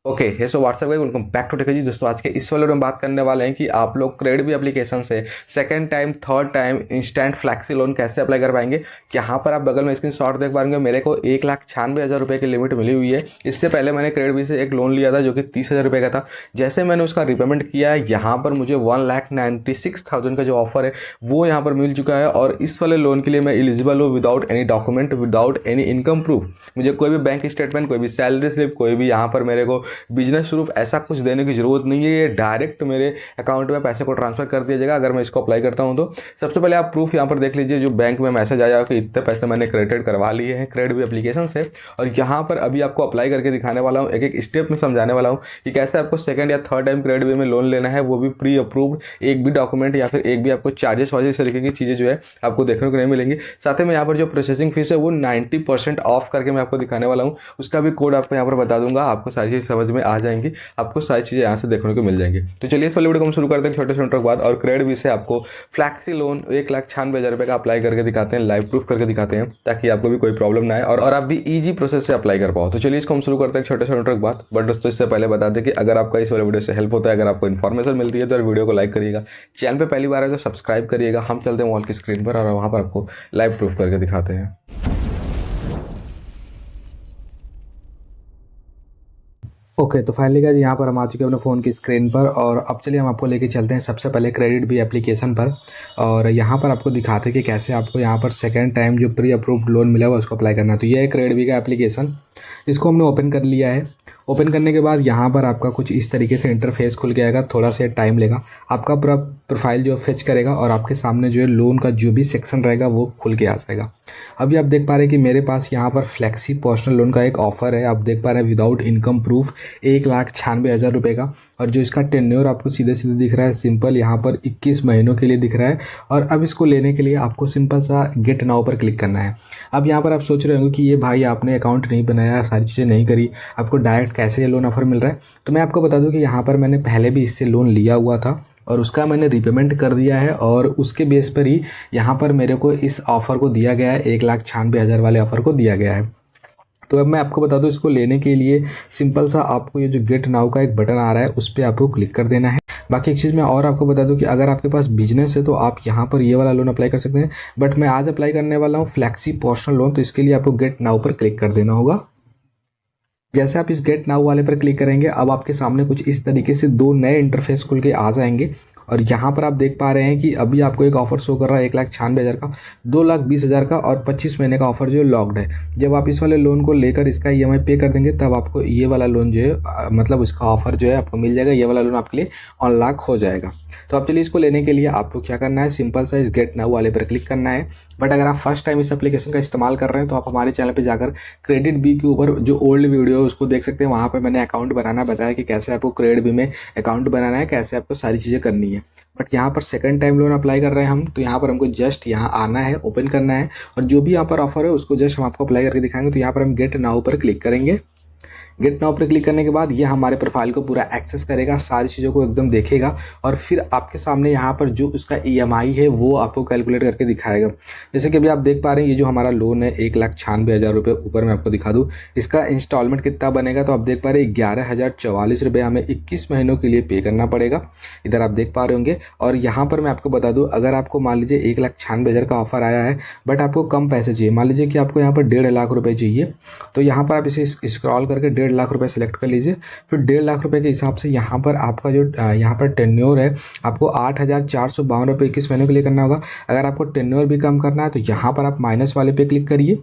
Okay hey so WhatsApp guys, welcome back to tech ji. दोस्तों आज के इस वाले में बात करने वाले हैं कि आप लोग क्रेडिट भी एप्लीकेशन से second time third time instant flexi loan कैसे अप्लाई कर पाएंगे। यहाँ पर आप बगल में स्क्रीन शॉट देख पाएंगे, मेरे को 1,96,000 रुपये की लिमिट मिली हुई है। इससे पहले मैंने क्रेडिट भी से एक लोन लिया था जो कि 30,000 रुपये का था। जैसे मैंने उसका रिपेमेंट किया है, यहाँ पर मुझे 1,96,000 का जो ऑफर है वो यहाँ पर मिल चुका है। और इस वाले लोन के लिए मैं एलिजिबल हूँ without any document, without any income proof. मुझे कोई भी बैंक स्टेटमेंट, कोई भी सैलरी स्लिप, कोई भी यहाँ पर मेरे को बिजनेस प्रूफ ऐसा कुछ देने की जरूरत नहीं है। ये डायरेक्ट मेरे अकाउंट में पैसे को ट्रांसफर कर दिया जाएगा अगर मैं इसको अप्लाई करता हूँ तो। सबसे पहले आप प्रूफ यहाँ पर देख लीजिए, जो बैंक में मैसेज आया कि इतने पैसे मैंने क्रेडिट करवा लिए हैं क्रेडिट भी एप्लीकेशन से। और यहाँ पर अभी आपको अप्लाई करके दिखाने वाला हूँ, एक एक स्टेप में समझाने वाला हूँ कि कैसे आपको सेकंड या थर्ड टाइम क्रेडिट भी में लोन लेना है, वो भी प्री अप्रूव्ड। एक भी डॉक्यूमेंट या फिर एक भी आपको चार्जेस वार्जेस इस तरीके की चीज़ें जो है आपको देखने को नहीं मिलेंगी। साथ ही में यहाँ पर जो प्रोसेसिंग फीस है वो 90% ऑफ करके मैं आपको दिखाने वाला हूँ। उसका भी कोड आपको यहाँ पर बता दूंगा, आपको सारी चीज़ समझ में आ जाएंगी, आपको सारी चीज़ें यहाँ से देखने को मिल जाएंगी। तो चलिए इस वाली वीडियो को हम शुरू करते हैं छोटे से इंट्रो के बाद। और क्रेडिट भी से आपको फ्लैक्सी लोन 1,96,000 रुपये का अप्लाई करके दिखाते हैं, लाइव प्रूफ करके दिखाते हैं, ताकि आपको भी कोई प्रॉब्लम ना आए और आप भी ईजी प्रोसेस से अप्लाई कर पाओ। तो चलिए इसको हम शुरू करते हैं छोटे से इंट्रो के बाद। बट दोस्तों इससे पहले बता दें कि अगर आपका इस वाले वीडियो से हेल्प होता है, अगर आपको इन्फॉर्मेशन मिलती है तो वीडियो को लाइक करिएगा, चैनल पर पहली बार है तो सब्सक्राइब करिएगा। हम चलते हैं वॉल की स्क्रीन पर और वहाँ पर आपको लाइव प्रूफ करके दिखाते हैं। ओके तो फाइनली गाइस यहाँ पर हम आ चुके हैं अपने फ़ोन की स्क्रीन पर। और अब चलिए हम आपको लेके चलते हैं सबसे पहले क्रेडिट भी एप्लीकेशन पर। और यहाँ पर आपको दिखाते हैं कि कैसे आपको यहाँ पर सेकंड टाइम जो प्री अप्रूव्ड लोन मिला हुआ उसको अप्लाई करना है। तो ये है क्रेडिट भी का एप्लीकेशन, इसको हमने ओपन कर लिया है। ओपन करने के बाद यहाँ पर आपका कुछ इस तरीके से इंटरफेस खुल के आएगा, थोड़ा सा टाइम लेगा, आपका पूरा प्रोफाइल जो फेच करेगा और आपके सामने जो है लोन का जो भी सेक्शन रहेगा वो खुल के आ जाएगा। अभी आप देख पा रहे हैं कि मेरे पास यहाँ पर फ्लेक्सी पर्सनल लोन का एक ऑफर है, आप देख पा रहे हैं विदाउट इनकम प्रूफ 1,96,000 रुपये का। और जो इसका टेन्योर आपको सीधे सीधे दिख रहा है सिंपल, यहाँ पर 21 महीनों के लिए दिख रहा है। और अब इसको लेने के लिए आपको सिंपल सा गेट नाउ पर क्लिक करना है। अब यहाँ पर आप सोच रहे होंगे कि ये भाई आपने अकाउंट नहीं बनाया, सारी चीज़ें नहीं करी, आपको डायरेक्ट कैसे ये लोन ऑफर मिल रहा है। तो मैं आपको बता दूं कि यहाँ पर मैंने पहले भी इससे लोन लिया हुआ था और उसका मैंने रिपेमेंट कर दिया है। और उसके बेस पर ही यहाँ पर मेरे को इस ऑफ़र को दिया गया है, 1,96,000 वाले ऑफ़र को दिया गया है। तो अब मैं आपको बता दूं, इसको लेने के लिए सिंपल सा आपको ये जो गेट नाउ का एक बटन आ रहा है उस पर आपको क्लिक कर देना है। बाकी एक चीज़ मैं और आपको बता दूं कि अगर आपके पास बिजनेस है तो आप यहाँ पर ये वाला लोन अप्लाई कर सकते हैं। बट मैं आज अप्लाई करने वाला हूँ फ्लैक्सी पर्सनल लोन, तो इसके लिए आपको गेट नाउ पर क्लिक कर देना होगा। जैसे आप इस गेट नाउ वाले पर क्लिक करेंगे, अब आपके सामने कुछ इस तरीके से दो नए इंटरफेस खुल के आ जाएंगे। और यहाँ पर आप देख पा रहे हैं कि अभी आपको एक ऑफर शो कर रहा है 1,96,000 का, 2,20,000 का और 25 महीने का ऑफर जो है लॉक्ड है। जब आप इस वाले लोन को लेकर इसका ईएमआई पे कर देंगे तब आपको ये वाला लोन जो है मतलब इसका ऑफर जो है आपको मिल जाएगा, ये वाला लोन आपके लिए अनलॉक हो जाएगा। तो आप चलिए इसको लेने के लिए आपको क्या करना है, सिंपल सा इस गेट नाउ वाले पर क्लिक करना है। बट अगर आप फर्स्ट टाइम इस एप्लीकेशन का इस्तेमाल कर रहे हैं तो आप हमारे चैनल पे जाकर क्रेडिट बी के ऊपर जो ओल्ड वीडियो है उसको देख सकते हैं। वहाँ पर मैंने अकाउंट बनाना बताया कि कैसे आपको क्रेडिट बी में अकाउंट बनाना है, कैसे आपको सारी चीज़ें करनी है। बट यहाँ पर सेकंड टाइम लोन अप्लाई कर रहे हैं हम, तो यहाँ पर हमको जस्ट यहाँ आना है, ओपन करना है और जो भी यहाँ पर ऑफर है उसको जस्ट हम आपको अप्लाई करके दिखाएंगे। तो यहाँ पर हम गेट नाउ पर क्लिक करेंगे। गेट नाउ पर क्लिक करने के बाद ये हमारे प्रोफाइल को पूरा एक्सेस करेगा, सारी चीज़ों को एकदम देखेगा और फिर आपके सामने यहाँ पर जो उसका ईएमआई है वो आपको कैलकुलेट करके दिखाएगा। जैसे कि अभी आप देख पा रहे हैं ये जो हमारा लोन है 1,96,000 रुपये, ऊपर मैं आपको दिखा दूँ इसका इंस्टॉलमेंट कितना बनेगा। तो आप देख पा रहे हैं 11,044 रुपये हमें 21 महीनों के लिए पे करना पड़ेगा, इधर आप देख पा रहे होंगे। और यहाँ पर मैं आपको बता दूँ, अगर आपको मान लीजिए 1,96,000 का ऑफर आया है बट आपको कम पैसे चाहिए, मान लीजिए कि आपको यहाँ पर 1.5 लाख रुपये चाहिए, तो यहाँ पर आप इसे स्क्रॉल करके 1.5 लाख रुपए सेलेक्ट कर लीजिए। फिर 1.5 लाख रुपए के हिसाब से यहाँ पर आपका जो यहाँ पर टेन्योर है आपको 8,452 रुपये 21 महीने के लिए करना होगा। अगर आपको टेन्योर भी कम करना है तो यहाँ पर आप माइनस वाले पे क्लिक करिए।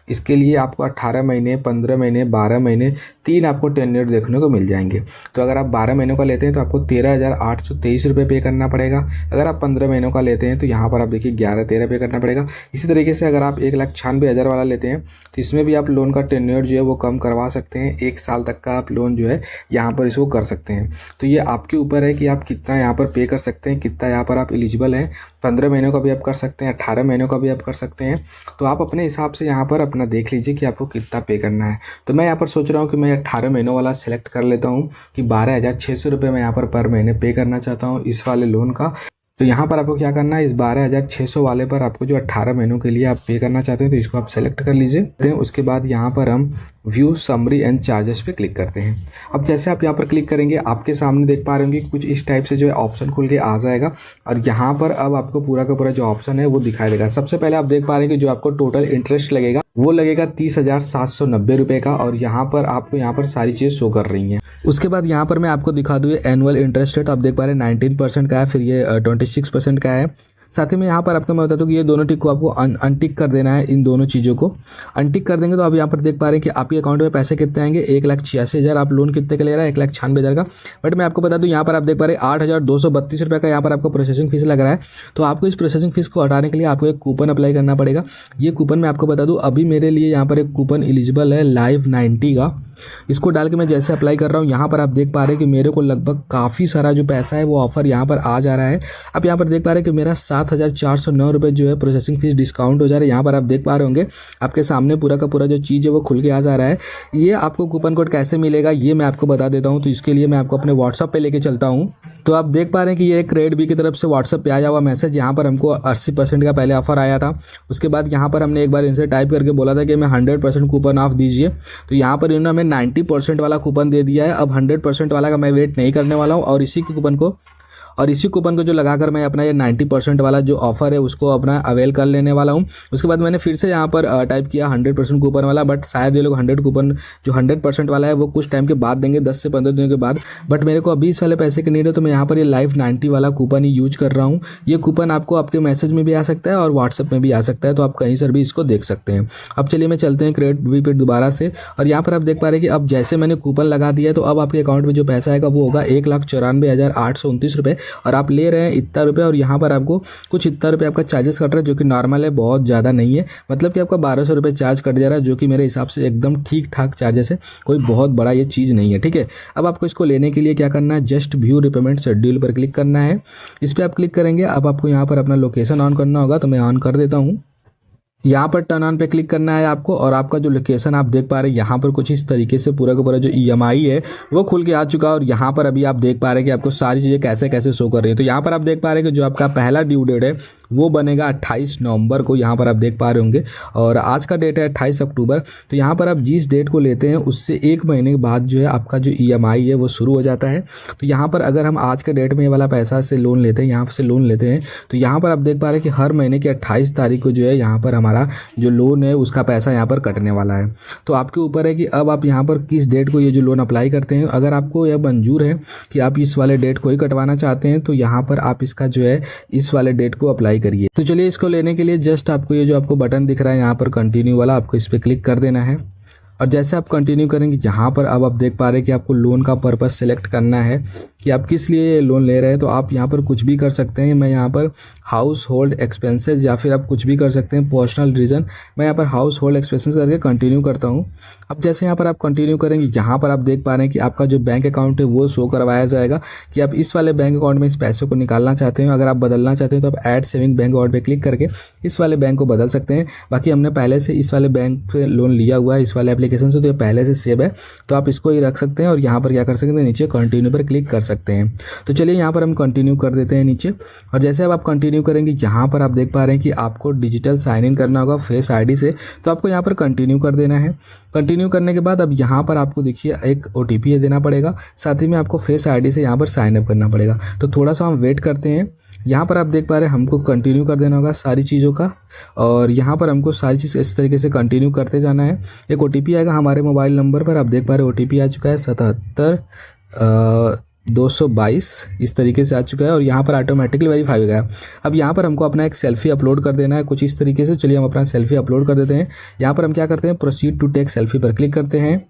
इसके लिए आपको 18 महीने, 15 महीने, 12 महीने, 3 आपको टेन्योर देखने को मिल जाएंगे। तो अगर आप 12 महीनों का लेते हैं तो आपको 13,823 रुपये पे करना पड़ेगा। अगर आप 15 महीनों का लेते हैं तो यहाँ पर आप देखिए 11,13 पे करना पड़ेगा। इसी तरीके से अगर आप 1,96,000 वाला लेते हैं तो इसमें भी आप लोन का टेन्योर जो है वो कम करवा सकते हैं, 1 साल तक का आप लोन जो है यहाँ पर इसको कर सकते हैं। तो ये आपके ऊपर है कि आप कितना यहाँ पर पे कर सकते हैं, कितना यहाँ पर आप एलिजिबल हैं। 15 महीनों का भी आप कर सकते हैं, 18 महीनों का भी आप कर सकते हैं। तो आप अपने हिसाब से यहाँ पर अपना देख लीजिए कि आपको कितना पे करना है। तो मैं यहाँ पर सोच रहा हूँ कि मैं 18 महीनों वाला सेलेक्ट कर लेता हूँ कि 12,600 रुपये मैं यहाँ पर महीने पे करना चाहता हूँ इस वाले लोन का। तो यहाँ पर आपको क्या करना है, इस 12,600 वाले पर आपको जो 18 महीनों के लिए आप पे करना चाहते हैं तो इसको आप सेलेक्ट कर लीजिए। उसके बाद यहाँ पर हम व्यू समरी एंड चार्जेस पे क्लिक करते हैं। अब जैसे आप यहाँ पर क्लिक करेंगे आपके सामने देख पा रहे होंगे कुछ इस टाइप से जो है ऑप्शन खुल के आ जाएगा और यहाँ पर अब आपको पूरा का पूरा जो ऑप्शन है वो दिखाई देगा। सबसे पहले आप देख पा रहे हैं कि जो आपको टोटल इंटरेस्ट लगेगा वो लगेगा 30,790 रुपये का और यहाँ पर आपको यहाँ पर सारी चीज़ शो कर रही हैं। उसके बाद यहाँ पर मैं आपको दिखा दूँ एनुअल इंटरेस्ट रेट, आप देख पा रहे हैं 19% का है, फिर ये 26% का है। साथ ही में यहाँ पर आपको मैं बता दूँ कि ये दोनों टिक को आपको अनटिक कर देना है। इन दोनों चीज़ों को अनटिक कर देंगे तो आप यहाँ पर देख पा रहे हैं कि आपके अकाउंट में पैसे कितने आएंगे, 1,86,000। आप लोन कितने का ले रहा है, 1,96,000 का। बट मैं आपको बता दूँ यहाँ पर आप देख पा रहे हैं 8,232 रुपये का यहाँ पर आपको प्रोसेसिंग फीस लग रहा है। तो आपको इस प्रोसेसिंग फीस को हटाने के लिए आपको एक कूपन अप्लाई करना पड़ेगा। ये कूपन मैं आपको बता दूँ अभी मेरे लिए यहाँ पर एक कूपन एलिजिबल है लाइव 90 का। इसको डाल के मैं जैसे अप्लाई कर रहा हूँ यहाँ पर आप देख पा रहे हैं कि मेरे को लगभग काफ़ी सारा जो पैसा है वो ऑफर यहाँ पर आ जा रहा है। आप यहाँ पर देख पा रहे हैं कि मेरा 7,409 रुपये जो है प्रोसेसिंग फीस डिस्काउंट हो जा रहा है। यहाँ पर आप देख पा रहे होंगे आपके सामने पूरा का पूरा जो चीज़ है वो खुल के आ जा रहा है। ये आपको कूपन कोड कैसे मिलेगा ये मैं आपको बता देता हूँ। तो इसके लिए मैं आपको अपने व्हाट्सअप पे लेके चलता हूँ। तो आप देख पा रहे हैं कि ये एक क्रेडिट बी की तरफ से व्हाट्सअप पे आया हुआ मैसेज। यहाँ पर हमको 80% का पहले ऑफर आया था। उसके बाद यहाँ पर हमने एक बार इनसे टाइप करके बोला था कि हमें 100% कूपन ऑफ दीजिए। तो यहाँ पर इन्होंने हमें 90% वाला कूपन दे दिया है। अब 100% वाला का मैं वेट नहीं करने वाला हूँ और इसी कूपन को जो लगाकर मैं अपना ये 90% वाला जो ऑफर है उसको अपना अवेल कर लेने वाला हूँ। उसके बाद मैंने फिर से यहाँ पर टाइप किया 100% कूपन वाला, बट शायद ये लोग 100% वाला है वो कुछ टाइम के बाद देंगे, 10 से 15 दिनों के बाद। बट मेरे को अभी इस वाले पैसे के नहीं है तो मैं यहाँ पर ये लाइव 90 वाला कूपन ही यूज कर रहा हूँ। ये कूपन आपको आपके मैसेज में भी आ सकता है और व्हाट्सएप में भी आ सकता है, तो आप कहीं से भी इसको देख सकते हैं। अब चलिए मैं चलते हैं क्रेडिट बी पे दोबारा से और यहाँ पर आप देख पा रहे हैं कि अब जैसे मैंने कूपन लगा दिया है तो अब आपके अकाउंट में जो पैसा आएगा वो होगा 1,94,829 रुपये और आप ले रहे हैं इतना रुपये और यहाँ पर आपको कुछ इतना रुपये आपका चार्जेस कट रहा है जो कि नॉर्मल है, बहुत ज़्यादा नहीं है। मतलब कि आपका 1,200 रुपये चार्ज कट जा रहा है जो कि मेरे हिसाब से एकदम ठीक ठाक चार्जेस है, कोई बहुत बड़ा ये चीज़ नहीं है। ठीक है, अब आपको इसको लेने के लिए क्या करना है, जस्ट व्यू रिपेमेंट शेड्यूल पर क्लिक करना है। इस पर आप क्लिक करेंगे। अब आपको यहाँ पर अपना लोकेशन ऑन करना होगा तो मैं ऑन कर देता हूँ। यहाँ पर टर्न ऑन पे क्लिक करना है आपको और आपका जो लोकेशन आप देख पा रहे हैं यहाँ पर कुछ इस तरीके से पूरा का पूरा जो EMI है वो खुल के आ चुका है और यहाँ पर अभी आप देख पा रहे हैं कि आपको सारी चीज़ें कैसे कैसे शो कर रही है। तो यहाँ पर आप देख पा रहे हैं कि जो आपका पहला ड्यू डेट है वो बनेगा 28 नवंबर को, यहाँ पर आप देख पा रहे होंगे, और आज का डेट है 28 अक्टूबर। तो यहाँ पर आप जिस डेट को लेते हैं उससे 1 महीने के बाद जो है आपका जो EMI है वो शुरू हो जाता है। तो यहाँ पर अगर हम आज के डेट में ये वाला पैसा से लोन लेते हैं, यहाँ से लोन लेते हैं, तो यहाँ पर आप देख पा रहे हैं कि हर महीने की 28 तारीख को जो है यहाँ पर हमारा जो लोन है उसका पैसा यहाँ पर कटने वाला है। तो आपके ऊपर है कि अब आप यहाँ पर किस डेट को ये जो लोन अप्लाई करते हैं। अगर आपको यह मंजूर है कि आप इस वाले डेट को ही कटवाना चाहते हैं तो यहाँ पर आप इसका जो है इस वाले डेट को अप्लाई करिए। तो चलिए इसको लेने के लिए जस्ट आपको ये जो आपको बटन दिख रहा है यहाँ पर कंटिन्यू वाला, आपको इस पर क्लिक कर देना है। और जैसे आप कंटिन्यू करेंगे यहाँ पर अब आप देख पा रहे हैं कि आपको लोन का पर्पस सेलेक्ट करना है कि आप किस लिए लोन ले रहे हैं। तो आप यहाँ पर कुछ भी कर सकते हैं। मैं यहाँ पर हाउस होल्ड एक्सपेंसेस या फिर आप कुछ भी कर सकते हैं, पर्सनल रीज़न। मैं यहाँ पर हाउस होल्ड एक्सपेंसेस करके कंटिन्यू करता हूँ। अब जैसे यहाँ पर आप कंटिन्यू करेंगे यहाँ पर आप देख पा रहे हैं कि आपका जो बैंक अकाउंट है वो शो करवाया जाएगा कि आप इस वाले बैंक अकाउंट में इस पैसे को निकालना चाहते हैं। अगर आप बदलना चाहते हैं तो आप ऐड सेविंग बैंक अकाउंट पर क्लिक करके इस वाले बैंक को बदल सकते हैं। बाकी हमने पहले से इस वाले बैंक पे लोन लिया हुआ है इस वाले एप्लीकेशन से, तो ये पहले से सेव है, तो आप इसको ही रख सकते हैं और यहाँ पर क्या कर सकते हैं, नीचे कंटिन्यू पर क्लिक कर सकते हैं। तो चलिए यहाँ पर हम कंटिन्यू कर देते हैं नीचे। और जैसे अब आप कंटिन्यू करेंगे यहाँ पर आप देख पा रहे हैं कि आपको डिजिटल साइन इन करना होगा फेस आईडी से, तो आपको यहाँ पर कंटिन्यू कर देना है। कंटिन्यू करने के बाद अब यहाँ पर आपको देखिए एक OTP देना पड़ेगा, साथ ही में आपको फेस आईडी से यहाँ पर साइन अप करना पड़ेगा। तो थोड़ा सा हम वेट करते हैं। यहाँ पर आप देख पा रहे हैं हमको कंटिन्यू कर देना होगा सारी चीज़ों का, और यहाँ पर हमको सारी चीज़ इस तरीके से कंटिन्यू करते जाना है। एक OTP आएगा हमारे मोबाइल नंबर पर, आप देख पा रहे हैं OTP आ चुका है 77-222 इस तरीके से आ चुका है और यहाँ पर ऑटोमेटिकली वेरीफाई हो गया। अब यहाँ पर हमको अपना एक सेल्फी अपलोड कर देना है कुछ इस तरीके से। चलिए हम अपना सेल्फी अपलोड कर देते हैं। यहाँ पर हम क्या करते हैं, प्रोसीड टू टेक सेल्फी पर क्लिक करते हैं।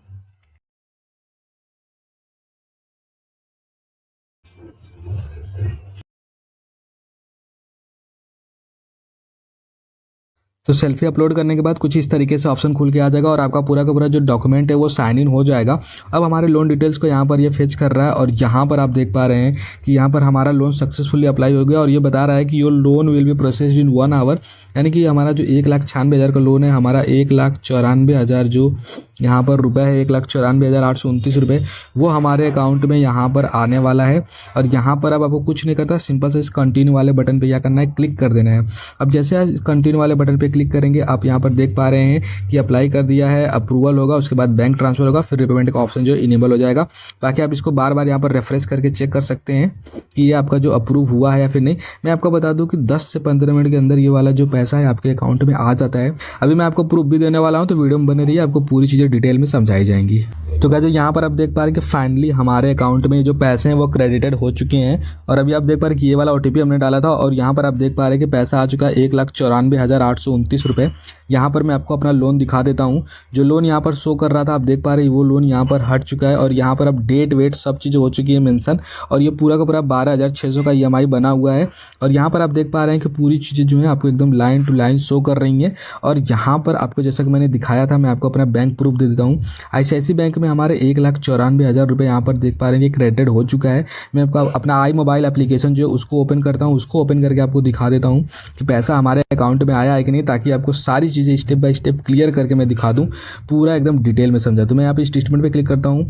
तो सेल्फी अपलोड करने के बाद कुछ इस तरीके से ऑप्शन खुल के आ जाएगा और आपका पूरा का पूरा जो डॉक्यूमेंट है वो साइन इन हो जाएगा। अब हमारे लोन डिटेल्स को यहाँ पर ये फेच कर रहा है और यहाँ पर आप देख पा रहे हैं कि यहाँ पर हमारा लोन सक्सेसफुली अप्लाई हो गया और ये बता रहा है कि your loan will be processed in 1 hour. यानी कि हमारा जो 1,96,000 का लोन है, हमारा 1,94,000 जो यहाँ पर रुपए है 1,94,829 रुपये, वो हमारे अकाउंट में यहाँ पर आने वाला है। और यहाँ पर अब आपको कुछ नहीं करता, सिंपल से इस कंटिन्यू वाले बटन पे क्या करना है, क्लिक कर देना है। अब जैसे इस कंटिन्यू वाले बटन पे क्लिक करेंगे, आप यहाँ पर देख पा रहे हैं कि अप्लाई कर दिया है, अप्रूवल होगा, उसके बाद बैंक ट्रांसफर होगा, फिर रिपेमेंट का ऑप्शन जो इनेबल हो जाएगा। बाकी आप इसको बार बार यहाँ पर रेफरेंस करके चेक कर सकते हैं कि ये आपका जो अप्रूव हुआ है या फिर नहीं। मैं आपको बता दूं कि 10 से 15 मिनट के अंदर ये वाला जो पैसा है आपके अकाउंट में आ जाता है। अभी मैं आपको प्रूफ भी देने वाला हूँ, तो वीडियो में बने रहिए, आपको पूरी चीज़ें डिटेल में समझाई जाएंगी। तो गाइस यहाँ पर आप देख पा रहे हैं कि फाइनली हमारे अकाउंट में जो पैसे हैं वो क्रेडिटेड हो चुके हैं। और अभी आप देख पा रहे हैं कि ये वाला OTP हमने डाला था और यहाँ पर आप देख पा रहे हैं कि पैसा आ चुका है 1,94,829 रुपये। यहाँ पर मैं आपको अपना लोन दिखा देता हूँ। जो लोन यहाँ पर शो कर रहा था, आप देख पा रहे हैं वो लोन यहाँ पर हट चुका है और यहाँ पर अब डेट वेट सब चीज़ें हो चुकी है मेंशन। और ये पूरा का पूरा 12,600 का EMI बना हुआ है। और यहाँ पर आप देख पा रहे हैं कि पूरी चीज़ें जो है आपको एकदम लाइन टू लाइन शो कर रही हैं। और यहाँ पर आपको जैसा कि मैंने दिखाया था, मैं आपको अपना बैंक प्रूफ दे देता हूँ। ICICI बैंक में हमारे 1,94,000 रुपये यहाँ पर देख पा रहे हैं कि क्रेडिट हो चुका है। मैं आपको अपना आई मोबाइल एप्लीकेशन जो उसको ओपन करता हूँ, उसको ओपन करके आपको दिखा देता हूँ कि पैसा हमारे अकाउंट में आया है कि नहीं, ताकि आपको सारी चीज़ें स्टेप बाय स्टेप क्लियर करके मैं दिखा दूँ, पूरा एकदम डिटेल में समझा दूँ। मैं यहाँ पे स्टेटमेंट पे क्लिक करता हूँ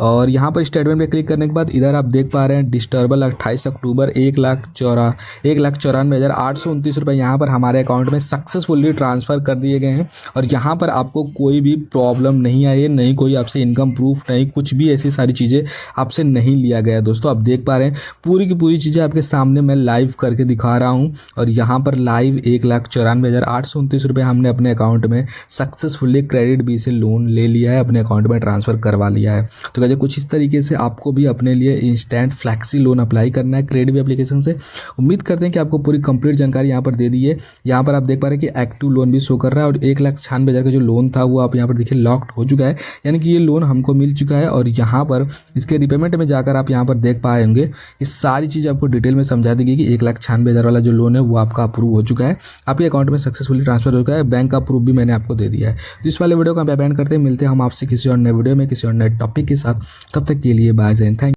और यहाँ पर स्टेटमेंट पे क्लिक करने के बाद इधर आप देख पा रहे हैं डिस्टर्बल 28 अक्टूबर 1,94,829 रुपये यहाँ पर हमारे अकाउंट में सक्सेसफुली ट्रांसफ़र कर दिए गए हैं। और यहाँ पर आपको कोई भी प्रॉब्लम नहीं आई है, नहीं कोई आपसे इनकम प्रूफ, नहीं कुछ भी ऐसी सारी चीज़ें आपसे नहीं लिया गया है। दोस्तों आप देख पा रहे हैं पूरी की पूरी चीज़ें आपके सामने मैं लाइव करके दिखा रहा हूँ। और यहाँ पर लाइव 1,94,829 रुपये हमने अपने अकाउंट में सक्सेसफुली क्रेडिट बी से लोन ले लिया है, अपने अकाउंट में ट्रांसफ़र करवा लिया है। तो कुछ इस तरीके से आपको भी अपने लिए इंस्टेंट फ्लैक्सी लोन अप्लाई करना है क्रेडिट एप्लीकेशन से। उम्मीद करते हैं कि आपको पूरी कंप्लीट जानकारी यहाँ पर दे दी है। यहाँ पर आप देख पा रहे हैं कि एक्टिव लोन भी शो कर रहा है और 1,96,000 का जो लोन था वो आप यहाँ पर देखिए लॉक्ड हो चुका है, यानी कि ये लोन हमको मिल चुका है। और यहाँ पर इसके रिपेमेंट में जाकर आप यहाँ पर देख पाए होंगे कि सारी चीज़ आपको डिटेल में समझा दी गई कि 1,96,000 वाला जो लोन है वो आपका अप्रूव हो चुका है, आपके अकाउंट में सक्सेसफुली ट्रांसफर हो चुका है, बैंक का प्रूफ भी मैंने आपको दे दिया है। तो इस वाले वीडियो को हम एंड करते हैं, मिलते हैं हम आपसे किसी और नए वीडियो में किसी और नए टॉपिक के साथ। तब तक के लिए बाय एंड थैंक